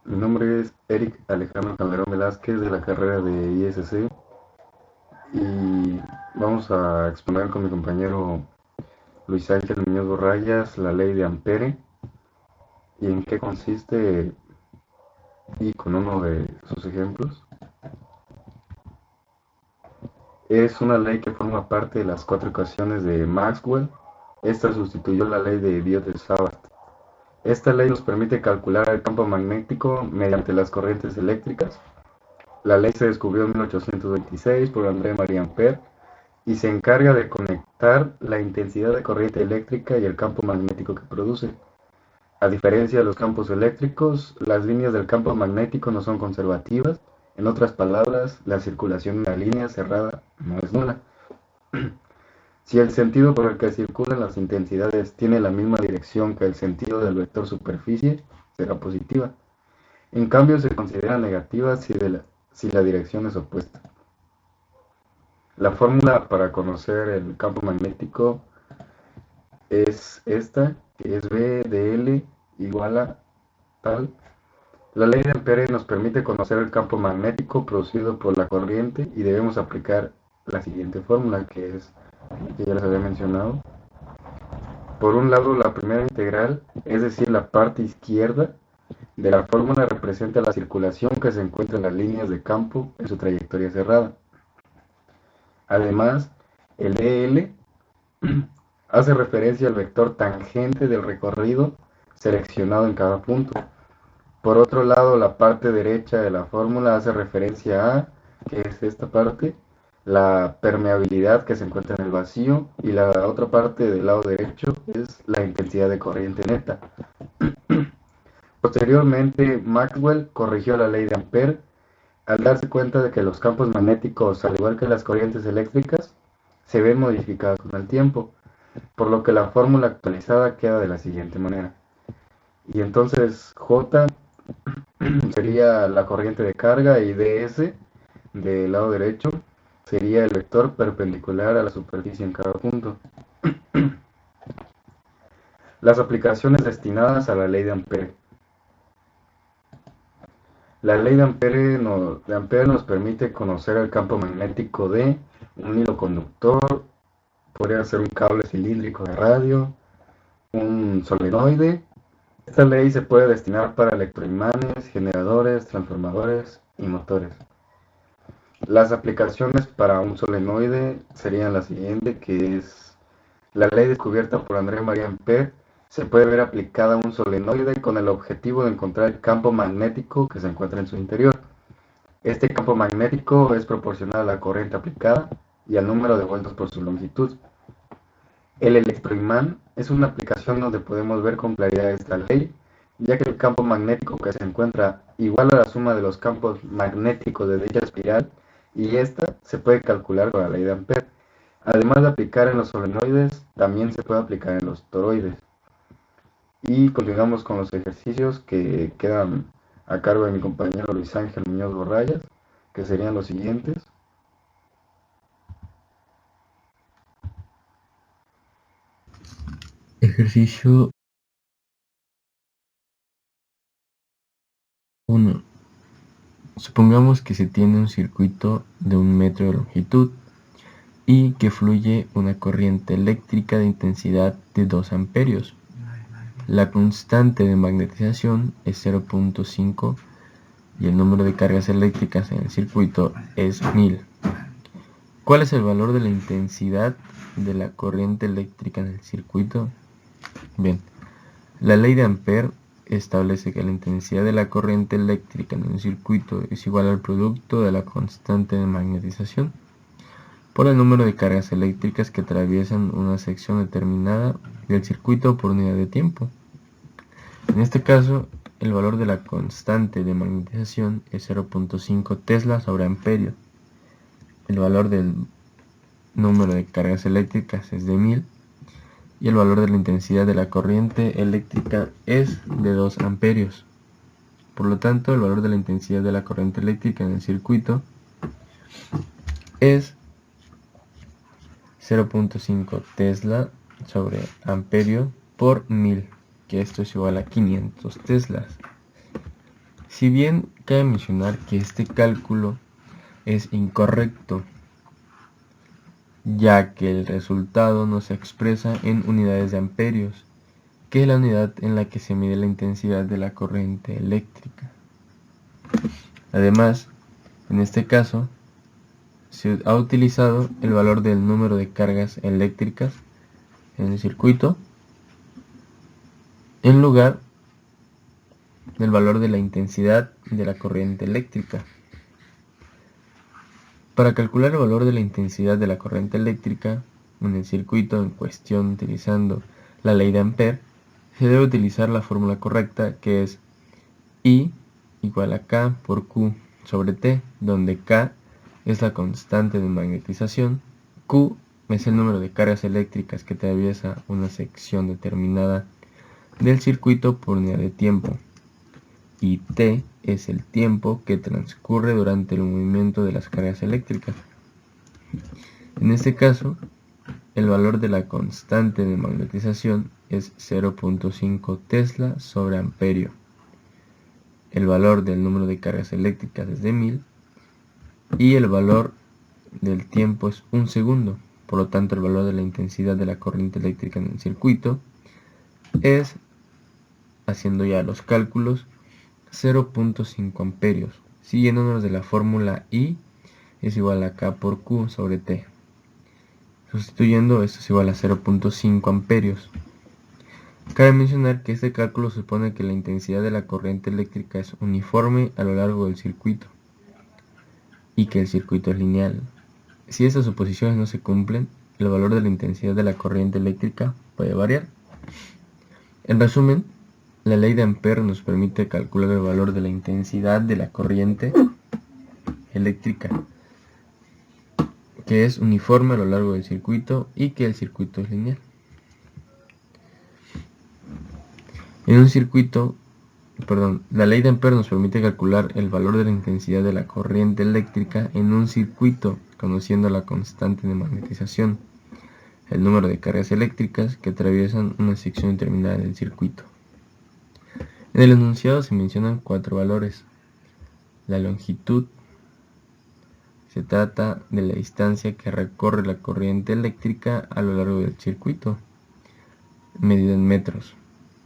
Mi nombre es Eric Alejandro Calderón Velázquez de la carrera de ISC y vamos a exponer con mi compañero Luis Ángel Muñoz Borrayas la ley de Ampere y en qué consiste y con uno de sus ejemplos. Es una ley que forma parte de las cuatro ecuaciones de Maxwell. Esta sustituyó la ley de Biot-Savart. Esta ley nos permite calcular el campo magnético mediante las corrientes eléctricas. La ley se descubrió en 1826 por André Marie Ampère y se encarga de conectar la intensidad de corriente eléctrica y el campo magnético que produce. A diferencia de los campos eléctricos, las líneas del campo magnético no son conservativas. En otras palabras, la circulación en la línea cerrada no es nula. Si el sentido por el que circulan las intensidades tiene la misma dirección que el sentido del vector superficie, será positiva. En cambio, se considera negativa si la dirección es opuesta. La fórmula para conocer el campo magnético es esta, que es B de L igual a tal. La ley de Ampere nos permite conocer el campo magnético producido por la corriente y debemos aplicar la siguiente fórmula, que ya les había mencionado. Por un lado, la primera integral, es decir, la parte izquierda de la fórmula, representa la circulación que se encuentra en las líneas de campo en su trayectoria cerrada. Además, el dl hace referencia al vector tangente del recorrido seleccionado en cada punto. Por otro lado, la parte derecha de la fórmula hace referencia a, que es esta parte, la permeabilidad que se encuentra en el vacío, y la otra parte del lado derecho es la intensidad de corriente neta. Posteriormente, Maxwell corrigió la ley de Ampère al darse cuenta de que los campos magnéticos, al igual que las corrientes eléctricas, se ven modificados con el tiempo, por lo que la fórmula actualizada queda de la siguiente manera. Y entonces J sería la corriente de carga y ds del lado derecho sería el vector perpendicular a la superficie en cada punto. Las aplicaciones destinadas a la ley de Ampère. La ley de Ampère nos permite conocer el campo magnético de un hilo conductor, podría ser un cable cilíndrico de radio, un solenoide. Esta ley se puede destinar para electroimanes, generadores, transformadores y motores. Las aplicaciones para un solenoide serían las siguientes, que es la ley descubierta por André Marie Ampère. Se puede ver aplicada a un solenoide con el objetivo de encontrar el campo magnético que se encuentra en su interior. Este campo magnético es proporcional a la corriente aplicada y al número de vueltas por su longitud. El electroimán es una aplicación donde podemos ver con claridad esta ley, ya que el campo magnético que se encuentra igual a la suma de los campos magnéticos de dicha espiral, y esta se puede calcular con la ley de Ampère. Además de aplicar en los solenoides, también se puede aplicar en los toroides. Y continuamos con los ejercicios que quedan a cargo de mi compañero Luis Ángel Muñoz Borrayas, que serían los siguientes. Ejercicio 1. Supongamos que se tiene un circuito de 1 metro de longitud y que fluye una corriente eléctrica de intensidad de 2 amperios. La constante de magnetización es 0.5 y el número de cargas eléctricas en el circuito es 1000. ¿Cuál es el valor de la intensidad de la corriente eléctrica en el circuito? Bien, la ley de Ampère establece que la intensidad de la corriente eléctrica en un circuito es igual al producto de la constante de magnetización por el número de cargas eléctricas que atraviesan una sección determinada del circuito por unidad de tiempo. En este caso, el valor de la constante de magnetización es 0.5 Tesla sobre amperio. El valor del número de cargas eléctricas es de 1000 y el valor de la intensidad de la corriente eléctrica es de 2 amperios. Por lo tanto, el valor de la intensidad de la corriente eléctrica en el circuito es 0.5 Tesla sobre amperio por 1000, que esto es igual a 500 teslas. Si bien cabe mencionar que este cálculo es incorrecto, ya que el resultado no se expresa en unidades de amperios, que es la unidad en la que se mide la intensidad de la corriente eléctrica. Además, en este caso, se ha utilizado el valor del número de cargas eléctricas en el circuito en lugar del valor de la intensidad de la corriente eléctrica. Para calcular el valor de la intensidad de la corriente eléctrica en el circuito en cuestión utilizando la ley de Ampère, se debe utilizar la fórmula correcta, que es I igual a K por Q sobre T, donde K es la constante de magnetización, Q es el número de cargas eléctricas que atraviesa una sección determinada del circuito por unidad de tiempo, y T es el tiempo que transcurre durante el movimiento de las cargas eléctricas. En este caso, el valor de la constante de magnetización es 0.5 Tesla sobre amperio. El valor del número de cargas eléctricas es de 1000 y el valor del tiempo es 1 segundo. Por lo tanto, el valor de la intensidad de la corriente eléctrica en el circuito es, haciendo ya los cálculos, 0.5 amperios. Siguiéndonos de la fórmula I es igual a K por Q sobre T. Sustituyendo, esto es igual a 0.5 amperios. Cabe mencionar que este cálculo supone que la intensidad de la corriente eléctrica es uniforme a lo largo del circuito y que el circuito es lineal. Si estas suposiciones no se cumplen, el valor de la intensidad de la corriente eléctrica puede variar. En resumen, la ley de Ampère nos permite calcular el valor de la intensidad de la corriente eléctrica, que es uniforme a lo largo del circuito y que el circuito es lineal. La ley de Ampère nos permite calcular el valor de la intensidad de la corriente eléctrica en un circuito, conociendo la constante de magnetización, el número de cargas eléctricas que atraviesan una sección determinada del circuito. En el enunciado se mencionan 4 valores. La longitud se trata de la distancia que recorre la corriente eléctrica a lo largo del circuito, medida en metros.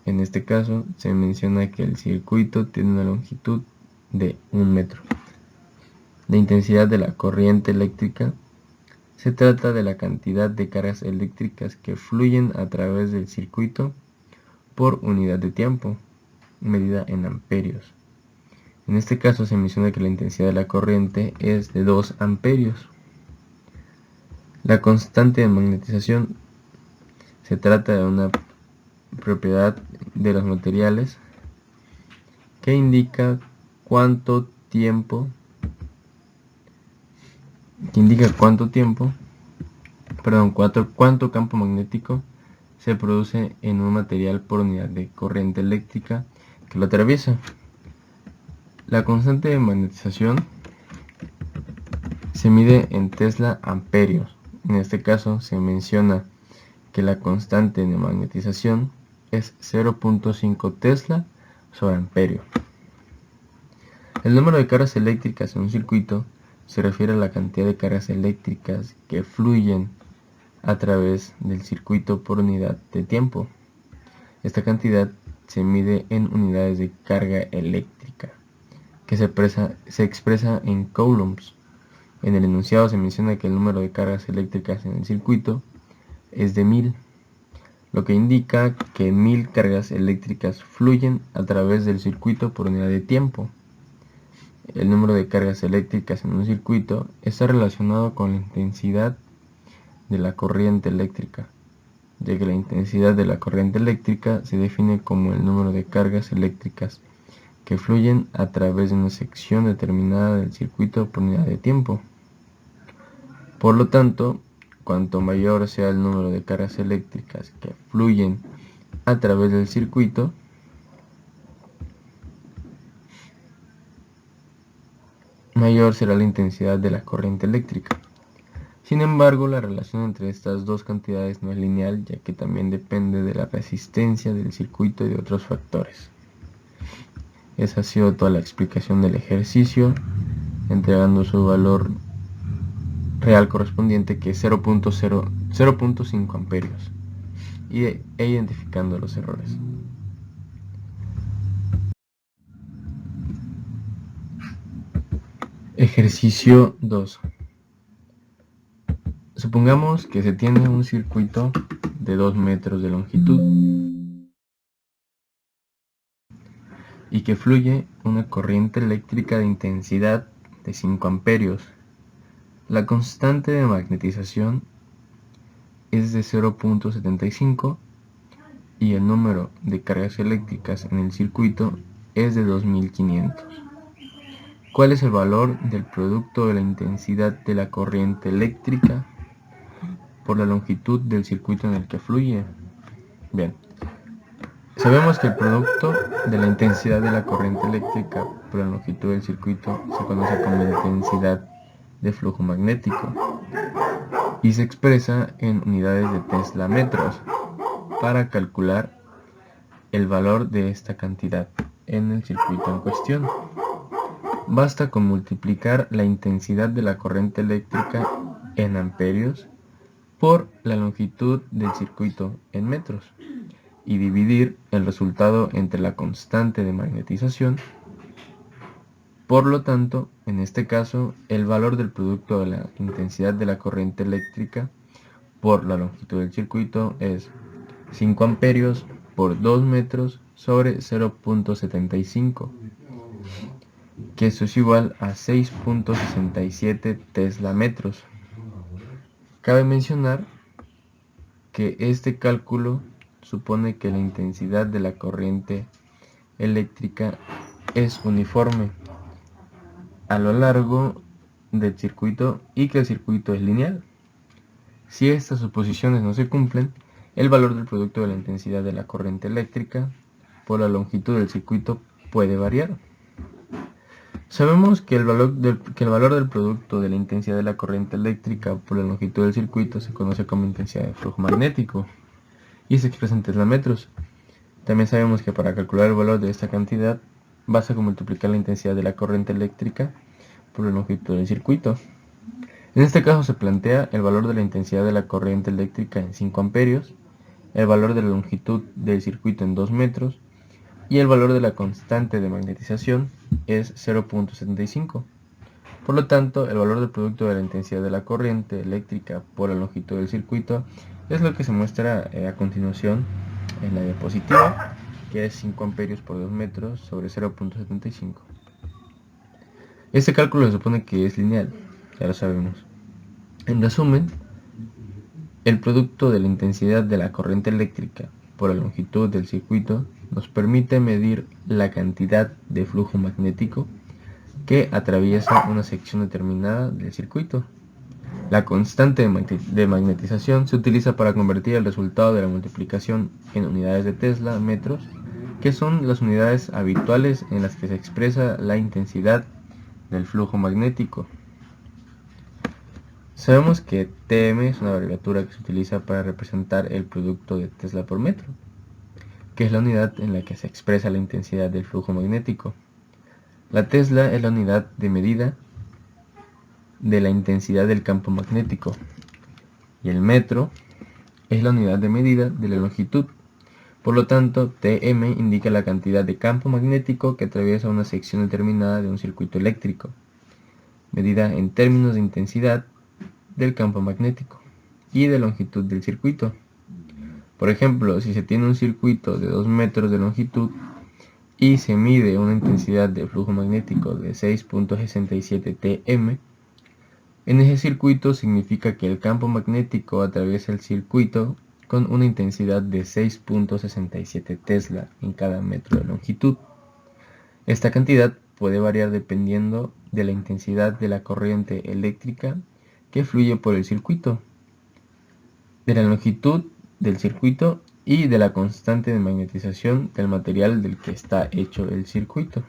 En este caso, se menciona que el circuito tiene una longitud de 1 metro. La intensidad de la corriente eléctrica se trata de la cantidad de cargas eléctricas que fluyen a través del circuito por unidad de tiempo, medida en amperios. En este caso se menciona que la intensidad de la corriente es de 2 amperios. La constante de magnetización se trata de una propiedad de los materiales que indica cuánto campo magnético se produce en un material por unidad de corriente eléctrica que lo atraviesa. La constante de magnetización se mide en Tesla amperios. En este caso se menciona que la constante de magnetización es 0.5 Tesla sobre amperio. El número de cargas eléctricas en un circuito se refiere a la cantidad de cargas eléctricas que fluyen a través del circuito por unidad de tiempo. Esta cantidad se mide en unidades de carga eléctrica, que se expresa en coulombs. En el enunciado se menciona que el número de cargas eléctricas en el circuito es de 1000, lo que indica que 1000 cargas eléctricas fluyen a través del circuito por unidad de tiempo. El número de cargas eléctricas en un circuito está relacionado con la intensidad de la corriente eléctrica, ya que la intensidad de la corriente eléctrica se define como el número de cargas eléctricas que fluyen a través de una sección determinada del circuito por unidad de tiempo. Por lo tanto, cuanto mayor sea el número de cargas eléctricas que fluyen a través del circuito, mayor será la intensidad de la corriente eléctrica. Sin embargo, la relación entre estas dos cantidades no es lineal, ya que también depende de la resistencia del circuito y de otros factores. Esa ha sido toda la explicación del ejercicio, entregando su valor real correspondiente, que es 0.5 amperios, e identificando los errores. Ejercicio 2. Supongamos que se tiene un circuito de 2 metros de longitud y que fluye una corriente eléctrica de intensidad de 5 amperios. La constante de magnetización es de 0.75 y el número de cargas eléctricas en el circuito es de 2500. ¿Cuál es el valor del producto de la intensidad de la corriente eléctrica por la longitud del circuito en el que fluye? Bien, sabemos que el producto de la intensidad de la corriente eléctrica por la longitud del circuito se conoce como intensidad de flujo magnético y se expresa en unidades de Tesla metros. Para calcular el valor de esta cantidad en el circuito en cuestión, basta con multiplicar la intensidad de la corriente eléctrica en amperios por la longitud del circuito en metros y dividir el resultado entre la constante de magnetización. Por lo tanto, en este caso, el valor del producto de la intensidad de la corriente eléctrica por la longitud del circuito es 5 amperios por 2 metros sobre 0.75, que eso es igual a 6.67 Tesla metros. Cabe mencionar que este cálculo supone que la intensidad de la corriente eléctrica es uniforme a lo largo del circuito y que el circuito es lineal. Si estas suposiciones no se cumplen, el valor del producto de la intensidad de la corriente eléctrica por la longitud del circuito puede variar. Sabemos que el valor del producto de la intensidad de la corriente eléctrica por la longitud del circuito se conoce como intensidad de flujo magnético y se expresa en Tesla metros. También sabemos que para calcular el valor de esta cantidad basta con multiplicar la intensidad de la corriente eléctrica por la longitud del circuito. En este caso se plantea el valor de la intensidad de la corriente eléctrica en 5 amperios, el valor de la longitud del circuito en 2 metros y el valor de la constante de magnetización es 0.75. Por lo tanto, el valor del producto de la intensidad de la corriente eléctrica por la longitud del circuito es lo que se muestra a continuación en la diapositiva, que es 5 amperios por 2 metros sobre 0.75. Este cálculo se supone que es lineal, ya lo sabemos. En resumen, el producto de la intensidad de la corriente eléctrica por la longitud del circuito nos permite medir la cantidad de flujo magnético que atraviesa una sección determinada del circuito. La constante de magnetización se utiliza para convertir el resultado de la multiplicación en unidades de Tesla metros, que son las unidades habituales en las que se expresa la intensidad del flujo magnético. Sabemos que TM es una abreviatura que se utiliza para representar el producto de Tesla por metro, que es la unidad en la que se expresa la intensidad del flujo magnético. La Tesla es la unidad de medida de la intensidad del campo magnético y el metro es la unidad de medida de la longitud. Por lo tanto, Tm indica la cantidad de campo magnético que atraviesa una sección determinada de un circuito eléctrico, medida en términos de intensidad del campo magnético y de longitud del circuito. Por ejemplo, si se tiene un circuito de 2 metros de longitud y se mide una intensidad de flujo magnético de 6.67 Tm, en ese circuito significa que el campo magnético atraviesa el circuito con una intensidad de 6.67 Tesla en cada metro de longitud. Esta cantidad puede variar dependiendo de la intensidad de la corriente eléctrica que fluye por el circuito, de la longitud del circuito y de la constante de magnetización del material del que está hecho el circuito.